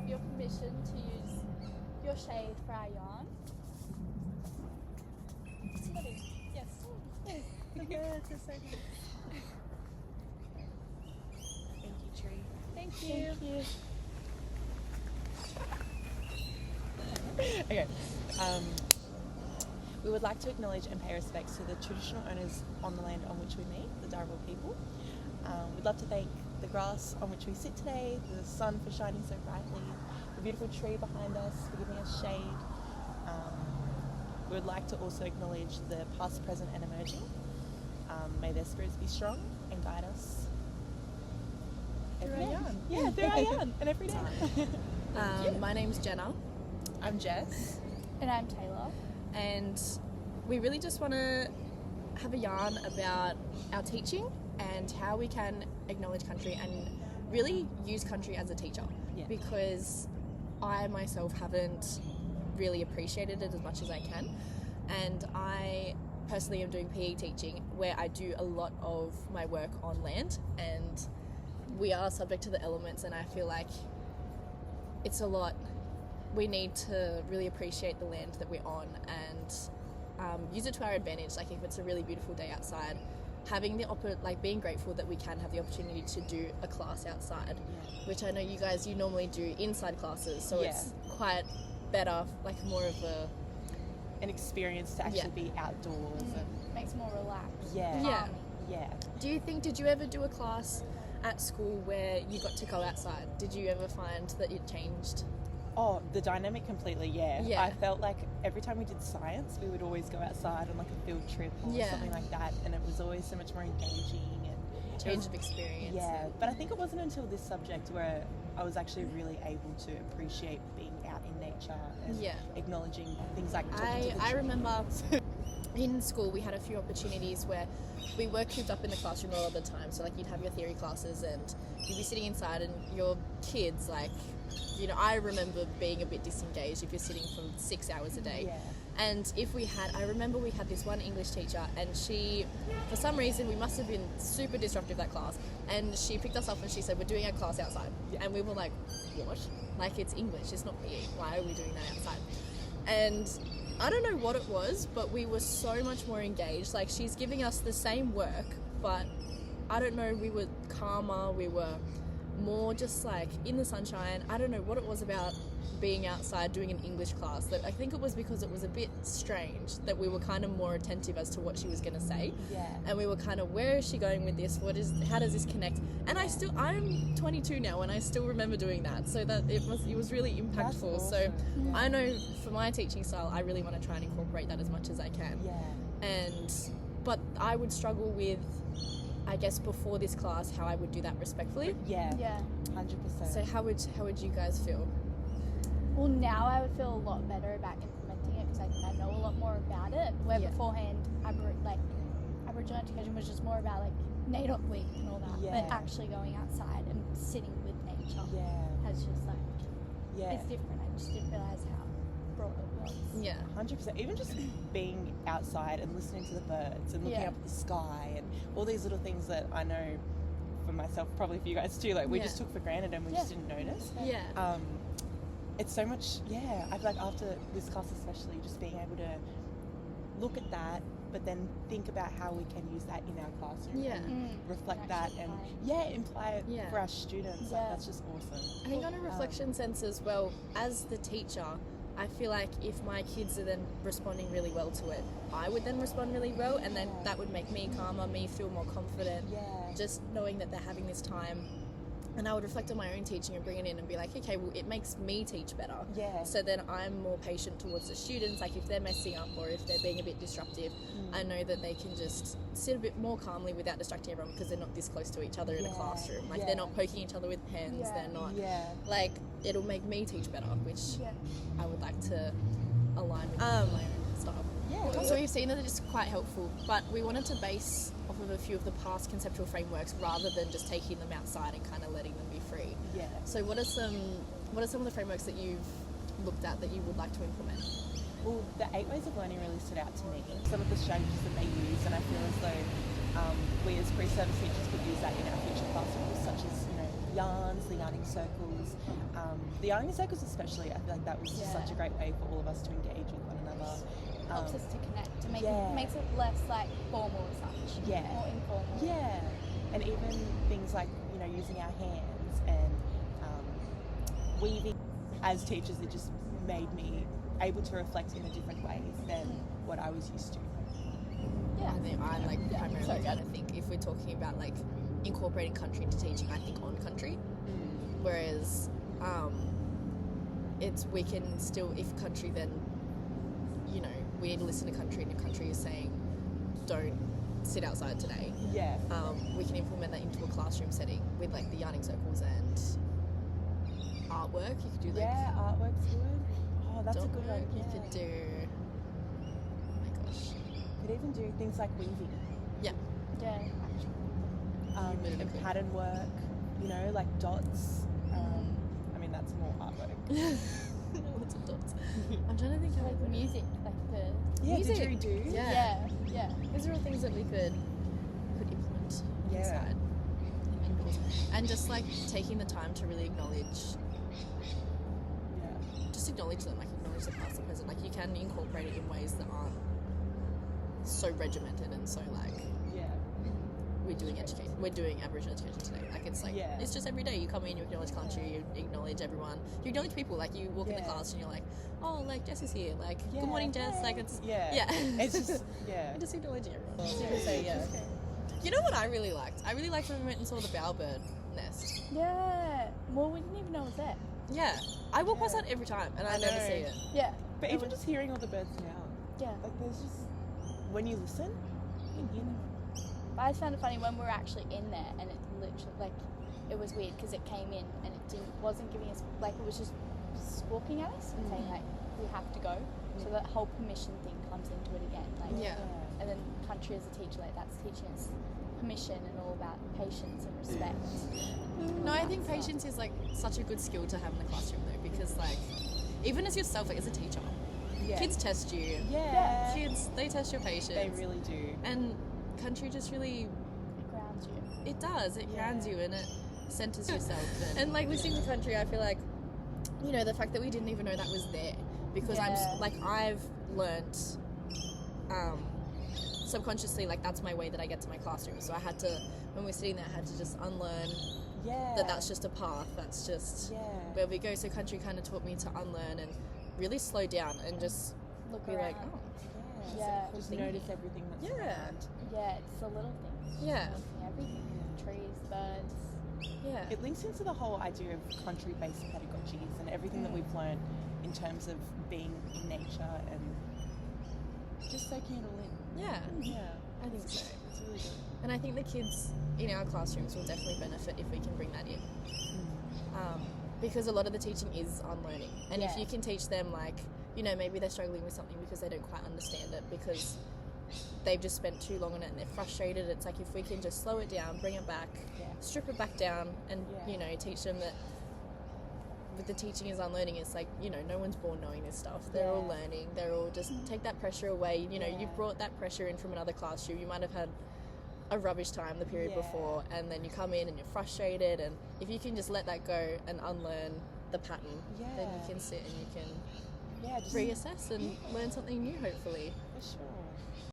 have your permission to use your shade for our yarn. See what it is? Yes. The birds are so good. Thank you, Tree. Thank you. Thank you. Okay. We would like to acknowledge and pay respects to the traditional owners on the land on which we meet, the Darabal people. We'd love to thank the grass on which we sit today, the sun for shining so brightly, the beautiful tree behind us for giving us shade. We would like to also acknowledge the past, present and emerging. May their spirits be strong and guide us every day. Yeah, through our yarn and every day. My name's Jenna. I'm Jess. And I'm Taylor. And we really just want to have a yarn about our teaching and how we can acknowledge country and really use country as a teacher. Yeah. Because I myself haven't really appreciated it as much as I can. And I personally am doing PE teaching where I do a lot of my work on land, and we are subject to the elements, and I feel like it's a lot. We need to really appreciate the land that we're on and use it to our advantage. Like if it's a really beautiful day outside, having the being grateful that we can have the opportunity to do a class outside, which I know you guys, you normally do inside classes, so it's quite better, like more of an experience to actually be outdoors. And makes it more relaxed. Yeah. Did you ever do a class at school where you got to go outside? Did you ever find that it changed? Oh, the dynamic completely, yeah. Yeah. I felt like every time we did science, we would always go outside on like a field trip or something like that, and it was always so much more engaging and change of experience. Yeah, but I think it wasn't until this subject where I was actually really able to appreciate being out in nature and acknowledging things like talking to the I remember in school we had a few opportunities where we were cooped up in the classroom all of the time. So like you'd have your theory classes and you'd be sitting inside and your kids, like, you know, I remember being a bit disengaged if you're sitting for 6 hours a day. Yeah. And I remember we had this one English teacher, and she, for some reason, we must have been super disruptive that class, and she picked us up and she said, we're doing our class outside. And we were like, what? Like, it's English, it's not PE. Why are we doing that outside? And I don't know what it was, but we were so much more engaged. Like, she's giving us the same work, but I don't know, we were calmer, we were more just like in the sunshine. I don't know what it was about being outside doing an English class, that I think it was because it was a bit strange that we were kind of more attentive as to what she was going to say, and we were kind of, where is she going with this, how does this connect? And I'm 22 now and I still remember doing that, so that it was really impactful. Awesome. So I know for my teaching style I really want to try and incorporate that as much as I can. But I would struggle with, I guess, before this class, how I would do that respectfully. Yeah. 100%. So how would you guys feel? Well, now I would feel a lot better about implementing it because I think I know a lot more about it. Where beforehand, Aboriginal education was just more about like NAIDOC week and all that. But actually going outside and sitting with nature has just like, it's different. I just didn't realise how broad it was. Yeah. 100%. Even just being outside and listening to the birds and looking up at the sky and all these little things that I know for myself, probably for you guys too, like we just took for granted and we just didn't notice. Yeah. It's so much, I feel like after this class especially, just being able to look at that, but then think about how we can use that in our classroom and reflect that and imply it for our students. Like, that's just awesome. I think on a reflection sense as well, as the teacher, I feel like if my kids are then responding really well to it, I would then respond really well, and then that would make me calmer, me feel more confident, just knowing that they're having this time. And I would reflect on my own teaching and bring it in and be like, okay, well, it makes me teach better. So then I'm more patient towards the students. Like if they're messing up or if they're being a bit disruptive, I know that they can just sit a bit more calmly without distracting everyone because they're not this close to each other in a classroom. Like they're not poking each other with pens. They're not like, it'll make me teach better, which I would like to align with my own style. So we've seen that it's quite helpful, but we wanted to base off of a few of the past conceptual frameworks rather than just taking them outside and kind of letting them be free. So what are some of the frameworks that you've looked at that you would like to implement? Well, the 8 ways of learning really stood out to me. Some of the strategies that they use, and I feel as though we as pre-service teachers could use that in our future classrooms, such as, yarns, the yarning circles. The yarning circles especially, I feel like that was just such a great way for all of us to engage with one another. Helps us to connect, to make it, makes it less like formal as such, more informal. Yeah, and even things like, you know, using our hands and weaving. As teachers, it just made me able to reflect in a different way than what I was used to. Yeah, I think I'm like primarily kind of think if we're talking about like incorporating country into teaching, I think on country, whereas we can still, if country, then you know we need to listen to country, and if country is saying don't sit outside today, we can implement that into a classroom setting with like the yarning circles and artwork. You could do like artwork's good. Oh, that's a good one. You could do. Oh my gosh. You could even do things like weaving. Yeah. And pattern work. You know, like dots. I mean, that's more artwork. Lots of dots. I'm trying to think of like music, like the music. Didgeridoo. Yeah. Those are all things that we could implement inside. And just like taking the time to really acknowledge them, like acknowledge the past, the present. Like you can incorporate it in ways that aren't so regimented and so like we're doing Aboriginal education today. Like it's like it's just every day you come in, you acknowledge country, you acknowledge everyone, you acknowledge people. Like you walk in the class and you're like, oh, like Jess is here. Like good morning, Jess. Like it's It's just You're just acknowledging everyone. You know what I really liked? I really liked when we went and saw the bowerbird nest. Yeah. Well, we didn't even know it was there. Yeah, I walk past that every time, and I never see it. Yeah, but even just hearing all the birds now, like there's just when you listen, you can hear them. I just found it funny when we were actually in there, and it literally like it was weird because it came in and it wasn't giving us like it was just squawking at us and saying like we have to go. So that whole permission thing comes into it again. Like and then country as a teacher, like that's teaching us permission and all about patience and respect. No, I think patience is like such a good skill to have in the classroom though, because like even as yourself, like as a teacher, kids test you. Kids, they test your patience. They really do. And country just really it grounds you. It does. It grounds you and it centers yourself. And like listening to country, I feel like you know the fact that we didn't even know that was there because I've learnt subconsciously, like that's my way that I get to my classroom. So I had to, when we're sitting there, I had to just unlearn that's just a path. That's just where we go. So country kind of taught me to unlearn and really slow down and just look be around. like, just notice everything that's around. Yeah, it's the little things. Yeah. Everything. Trees, birds. Yeah. It links into the whole idea of country-based pedagogies and everything that we've learned in terms of being in nature and just soaking it all in. Yeah. I think so. It's really good. And I think the kids in our classrooms will definitely benefit if we can bring that in. Because a lot of the teaching is unlearning. And if you can teach them, like, you know, maybe they're struggling with something because they don't quite understand it because they've just spent too long on it and they're frustrated. It's like if we can just slow it down, bring it back, strip it back down and, you know, teach them that with the teaching is unlearning. It's like, you know, no one's born knowing this stuff. They're all learning. They're all just take that pressure away. You know, you've brought that pressure in from another classroom. You might have had a rubbish time the period before and then you come in and you're frustrated, and if you can just let that go and unlearn the pattern, then you can sit and you can just reassess and learn something new, hopefully. For sure.